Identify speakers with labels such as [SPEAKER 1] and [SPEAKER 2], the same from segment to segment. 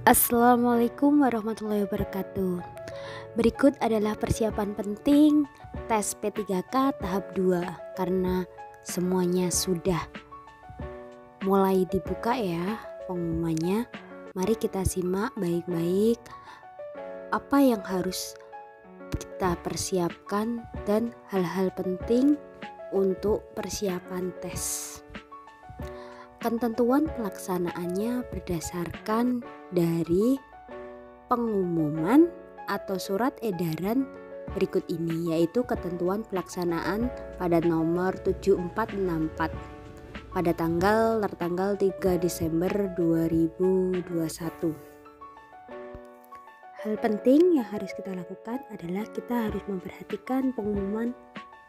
[SPEAKER 1] Assalamualaikum warahmatullahi wabarakatuh. Berikut adalah persiapan penting tes P3K tahap 2 karena semuanya sudah mulai dibuka ya pengumumannya. Mari kita simak baik-baik apa yang harus kita persiapkan dan hal-hal penting untuk persiapan tes. Ketentuan pelaksanaannya berdasarkan dari pengumuman atau surat edaran berikut ini, yaitu ketentuan pelaksanaan pada nomor 7464 pada tertanggal 3 Desember 2021. Hal penting yang harus kita lakukan adalah kita harus memperhatikan pengumuman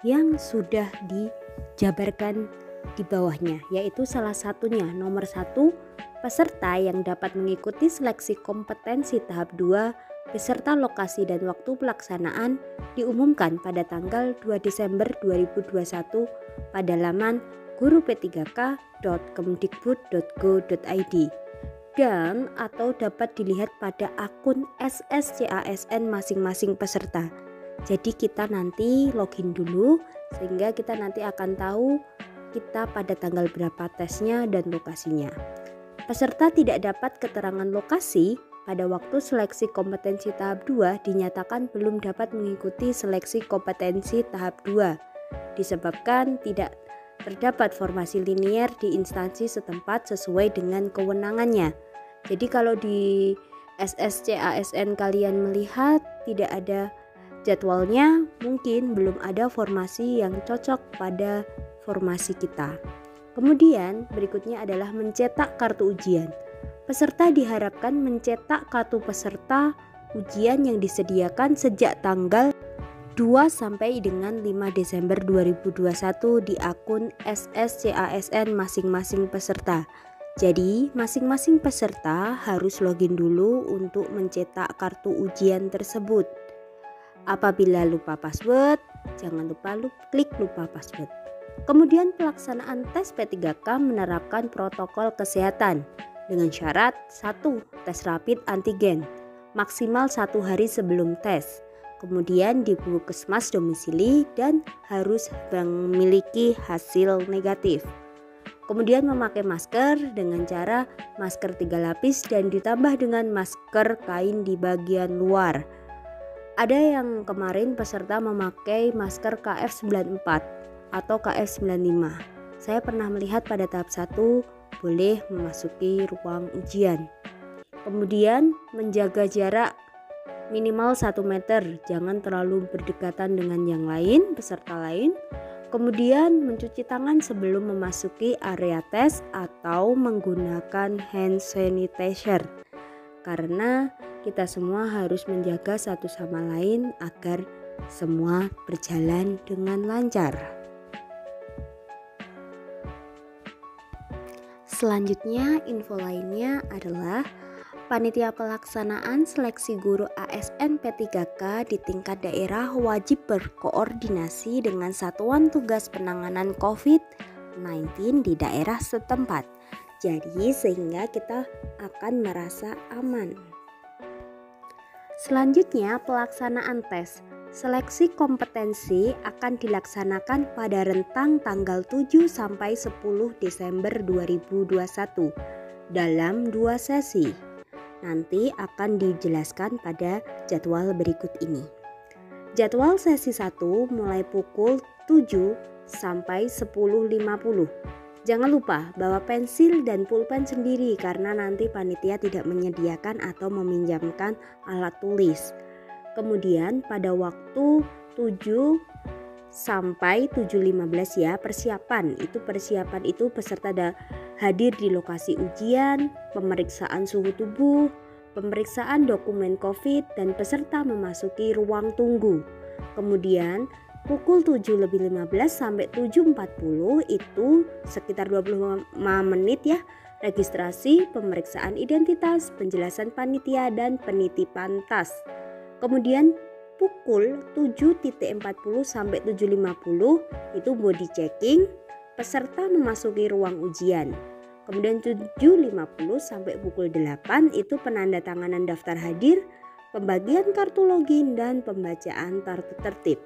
[SPEAKER 1] yang sudah dijabarkan di bawahnya, yaitu salah satunya nomor 1, peserta yang dapat mengikuti seleksi kompetensi tahap 2 beserta lokasi dan waktu pelaksanaan diumumkan pada tanggal 2 Desember 2021 pada laman guru-p3k.kemdikbud.go.id dan atau dapat dilihat pada akun SSCASN masing-masing peserta. Jadi kita nanti login dulu sehingga kita nanti akan tahu kita pada tanggal berapa tesnya dan lokasinya. Peserta tidak dapat keterangan lokasi pada waktu seleksi kompetensi tahap 2 dinyatakan belum dapat mengikuti seleksi kompetensi tahap 2 disebabkan tidak terdapat formasi linier di instansi setempat sesuai dengan kewenangannya. Jadi kalau di SSCASN kalian melihat tidak ada jadwalnya, mungkin belum ada formasi yang cocok pada formasi kita. Kemudian berikutnya adalah mencetak kartu ujian. Peserta diharapkan mencetak kartu peserta ujian yang disediakan sejak tanggal 2 sampai dengan 5 Desember 2021 di akun SSCASN masing-masing peserta. Jadi masing-masing peserta harus login dulu untuk mencetak kartu ujian tersebut. Apabila lupa password, jangan lupa klik lupa password. Kemudian pelaksanaan tes P3K menerapkan protokol kesehatan dengan syarat 1. Tes rapid antigen maksimal 1 hari sebelum tes. Kemudian di puskesmas domisili dan harus memiliki hasil negatif. Kemudian memakai masker dengan cara masker 3 lapis dan ditambah dengan masker kain di bagian luar. Ada yang kemarin peserta memakai masker KF94 atau KF95. Saya pernah melihat pada tahap 1 boleh memasuki ruang ujian. Kemudian menjaga jarak minimal 1 meter, jangan terlalu berdekatan dengan yang lain, peserta lain. Kemudian mencuci tangan sebelum memasuki area tes atau menggunakan hand sanitizer. Karena kita semua harus menjaga satu sama lain agar semua berjalan dengan lancar. Selanjutnya, info lainnya adalah panitia pelaksanaan seleksi guru ASN P3K di tingkat daerah wajib berkoordinasi dengan Satuan Tugas Penanganan COVID-19 di daerah setempat. Jadi sehingga kita akan merasa aman. Selanjutnya, pelaksanaan tes. Seleksi kompetensi akan dilaksanakan pada rentang tanggal 7 sampai 10 Desember 2021 dalam 2 sesi. Nanti akan dijelaskan pada jadwal berikut ini. Jadwal sesi 1 mulai pukul 7 sampai 10.50. Jangan lupa bawa pensil dan pulpen sendiri karena nanti panitia tidak menyediakan atau meminjamkan alat tulis. Kemudian pada waktu 7 sampai 7.15 ya, persiapan itu peserta hadir di lokasi ujian, pemeriksaan suhu tubuh, pemeriksaan dokumen COVID dan peserta memasuki ruang tunggu. Kemudian pukul 7.15 sampai 7.40 itu sekitar 25 menit ya, registrasi, pemeriksaan identitas, penjelasan panitia dan penitipan tas. Kemudian pukul 7.40 sampai 7.50 itu body checking, peserta memasuki ruang ujian. Kemudian 7.50 sampai pukul 8 itu penandatanganan daftar hadir, pembagian kartu login, dan pembacaan kartu tertib.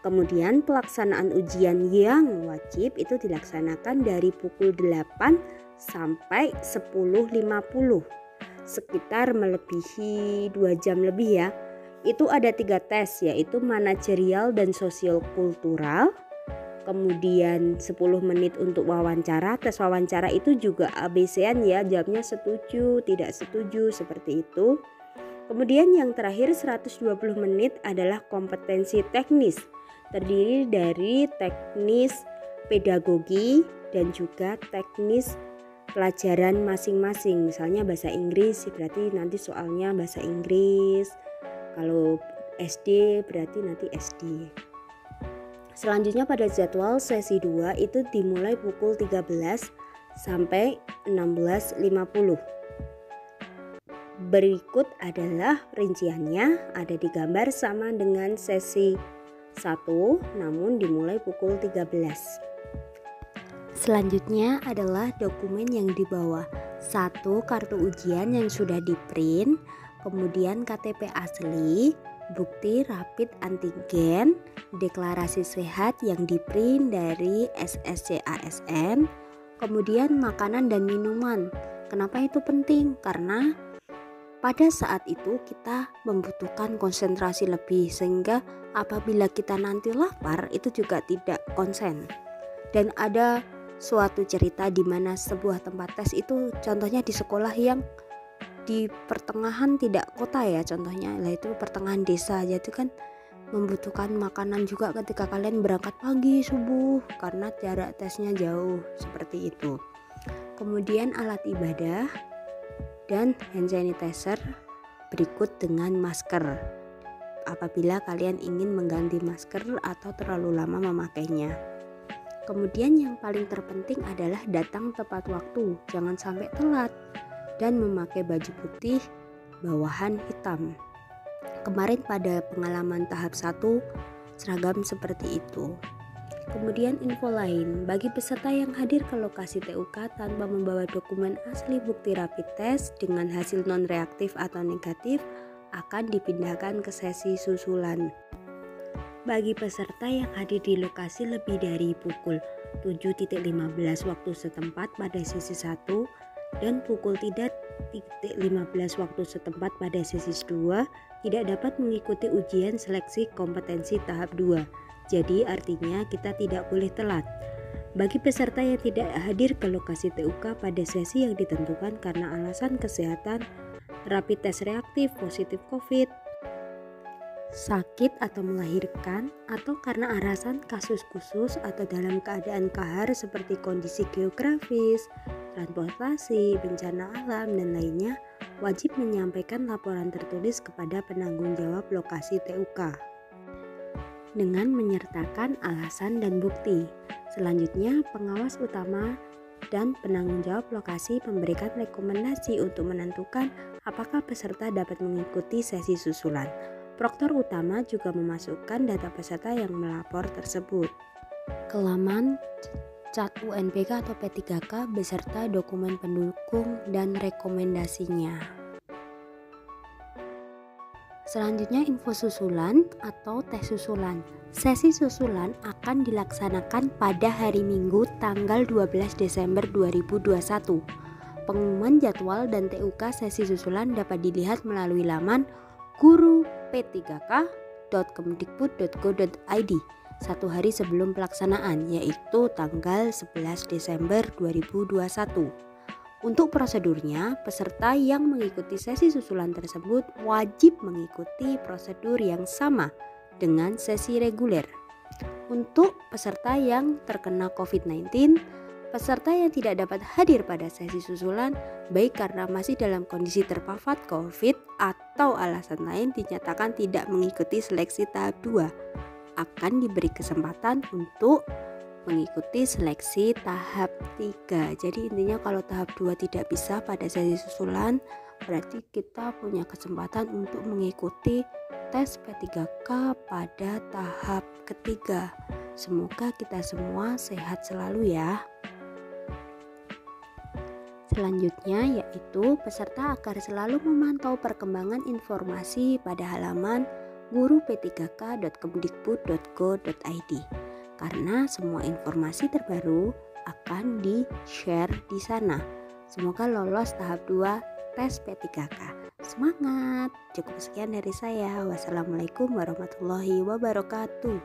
[SPEAKER 1] Kemudian pelaksanaan ujian yang wajib itu dilaksanakan dari pukul 8 sampai 10.50, sekitar melebihi 2 jam lebih ya. Itu ada 3 tes, yaitu manajerial dan sosial kultural. Kemudian 10 menit untuk wawancara. Tes wawancara itu juga ABC-an ya, jawabnya setuju, tidak setuju, seperti itu. Kemudian yang terakhir 120 menit adalah kompetensi teknis, terdiri dari teknis pedagogi dan juga teknis pelajaran masing-masing. Misalnya bahasa Inggris berarti nanti soalnya bahasa Inggris, kalau SD berarti nanti SD. Selanjutnya pada jadwal sesi 2 itu dimulai pukul 13 sampai 16.50. Berikut adalah rinciannya, ada di gambar sama dengan sesi 1 namun dimulai pukul 13. Selanjutnya adalah dokumen yang dibawa. 1. Kartu ujian yang sudah di-print, kemudian KTP asli, bukti rapid antigen, deklarasi sehat yang di-print dari SSC-ASN, kemudian makanan dan minuman. Kenapa itu penting? Karena pada saat itu kita membutuhkan konsentrasi lebih, sehingga apabila kita nanti lapar itu juga tidak konsen. Dan ada suatu cerita di mana sebuah tempat tes itu contohnya di sekolah yang di pertengahan tidak kota ya, contohnya lah itu pertengahan desa aja, itu kan membutuhkan makanan juga ketika kalian berangkat pagi subuh karena jarak tesnya jauh, seperti itu. Kemudian alat ibadah dan hand sanitizer, berikut dengan masker apabila kalian ingin mengganti masker atau terlalu lama memakainya. Kemudian yang paling terpenting adalah datang tepat waktu, jangan sampai telat, dan memakai baju putih bawahan hitam. Kemarin pada pengalaman tahap 1 seragam seperti itu. Kemudian info lain, bagi peserta yang hadir ke lokasi TUK tanpa membawa dokumen asli bukti rapid test dengan hasil non-reaktif atau negatif akan dipindahkan ke sesi susulan. Bagi peserta yang hadir di lokasi lebih dari pukul 7.15 waktu setempat pada sesi 1 dan pukul 3.15 waktu setempat pada sesi 2 tidak dapat mengikuti ujian seleksi kompetensi tahap 2. Jadi artinya kita tidak boleh telat. Bagi peserta yang tidak hadir ke lokasi TUK pada sesi yang ditentukan karena alasan kesehatan, rapid test reaktif positif COVID, sakit atau melahirkan, atau karena alasan kasus khusus atau dalam keadaan kahar seperti kondisi geografis, transportasi, bencana alam, dan lainnya, wajib menyampaikan laporan tertulis kepada penanggung jawab lokasi TUK dengan menyertakan alasan dan bukti. Selanjutnya, pengawas utama dan penanggung jawab lokasi memberikan rekomendasi untuk menentukan apakah peserta dapat mengikuti sesi susulan. Proktor utama juga memasukkan data peserta yang melapor tersebut ke laman cat UNBK atau P3K beserta dokumen pendukung dan rekomendasinya. Selanjutnya info susulan atau tes susulan. Sesi susulan akan dilaksanakan pada hari Minggu tanggal 12 Desember 2021. Pengumuman jadwal dan TUK sesi susulan dapat dilihat melalui laman guru p3k.kemdikbud.go.id 1 hari sebelum pelaksanaan, yaitu tanggal 11 Desember 2021. Untuk prosedurnya, peserta yang mengikuti sesi susulan tersebut wajib mengikuti prosedur yang sama dengan sesi reguler. Untuk peserta yang terkena COVID-19, peserta yang tidak dapat hadir pada sesi susulan, baik karena masih dalam kondisi terpapar COVID atau alasan lain dinyatakan tidak mengikuti seleksi tahap 2, akan diberi kesempatan untuk mengikuti seleksi tahap 3. Jadi intinya kalau tahap 2 tidak bisa pada sesi susulan, berarti kita punya kesempatan untuk mengikuti tes P3K pada tahap ketiga. Semoga kita semua sehat selalu ya. Selanjutnya yaitu peserta akan selalu memantau perkembangan informasi pada halaman guru-p3k.kemdikbud.go.id karena semua informasi terbaru akan di-share di sana. Semoga lolos tahap 2 tes P3K. Semangat! Cukup sekian dari saya. Wassalamualaikum warahmatullahi wabarakatuh.